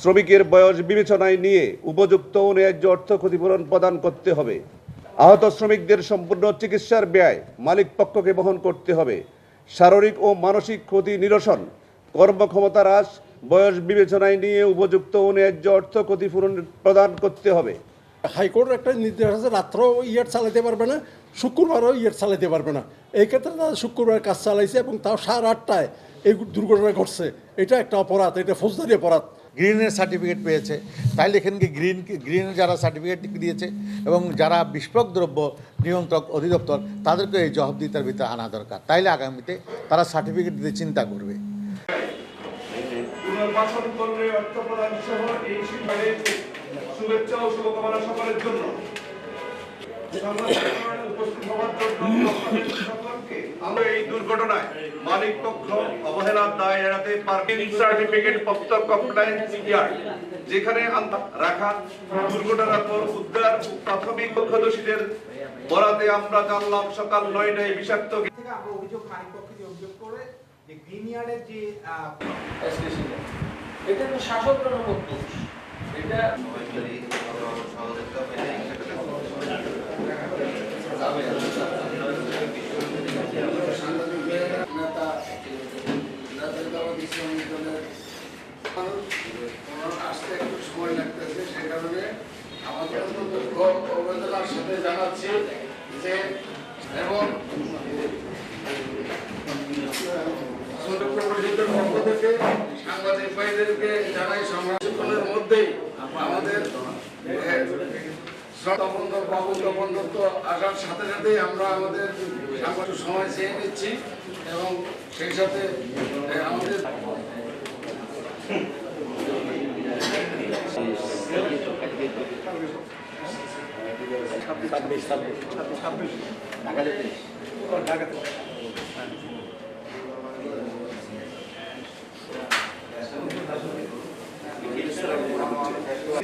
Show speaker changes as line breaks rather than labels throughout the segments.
শ্রমিকের বয়স বিবেচনায় নিয়ে উপযুক্ত ও ন্যায্য অর্থ ক্ষতিপূরণ প্রদান করতে হবে। আহত শ্রমিকদের সম্পূর্ণ চিকিৎসার ব্যয় মালিক পক্ষকে বহন করতে হবে। শারীরিক ও মানসিক ক্ষতি নিরসন, কর্মক্ষমতা হ্রাস, বয়স বিবেচনায় নিয়ে উপযুক্ত ও ন্যায্য অর্থ ক্ষতিপূরণ প্রদান করতে হবে।
হাইকোর্টের একটা নির্দেশ আছে, রাত্রেও ইয়ার চালাতে পারবে না, শুক্রবারও ইয়ার চালাতে পারবে না। এই ক্ষেত্রে তারা শুক্রবার কাজ চালাইছে এবং তাও 8:30টায় এই দুর্ঘটনা ঘটছে। এটা একটা অপরাধ, এটা ফৌজদারি অপরাধ।
গ্রিনের সার্টিফিকেট পেয়েছে, তাইলে এখানকে গ্রিনের যারা সার্টিফিকেট দিয়েছে এবং যারা বিস্ফোরক দ্রব্য নিয়ন্ত্রক অধিদপ্তর তাদেরকে এই জবাবদিহিতার ভিতরে আনা দরকার। তাইলে আগামীতে তারা সার্টিফিকেট দিতে চিন্তা করবে।
পুনর্বাসন করলে অর্থ প্রদান সহ এই শিবিরে শুভেচ্ছা ও শুভকামনা সকলের জন্য উপস্থিত হওয়ার জন্য সকলকে আমরা এই দুর্ঘটনায় মালিক পক্ষ অবহেলার দায় এড়াতে পার্কিং সার্টিফিকেট প্রত্যক্ষ কমপ্লায়েন্স ইয়ার্ড যেখানে রাখা দুর্ঘটনার পর উদ্ধার প্রাথমিক প্রত্যক্ষদর্শীদের বরাতে আমরা জানলাম সকাল 9টায় বিষাক্ত
থেকে আমরা অভিযোগ মালিক পক্ষকে অভিযোগ করে যে গ্রিন ইয়ার্ডের যে
এটা তো শাসকগণ দোষ। এটা
আসতে একটু সময় লাগতেছে, সে কারণে আমাদের অবহেলার সাথে জানাচ্ছি যে এবং পরিষদের পক্ষ থেকে সাংবাদিক ভাইদেরকে জানাই সংরক্ষণের মধ্যেই আমাদের তপন দত্ত আসার সাথে সাথেই আমরা আমাদের সাংবাদিক সময় চেয়ে নিচ্ছি এবং সেই সাথে আমাদের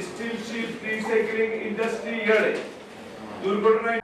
স্টিল শিপ রিসাইক্লিং ইন্ডাস্ট্রি ইয়ার্ডে দুর্ঘটনায়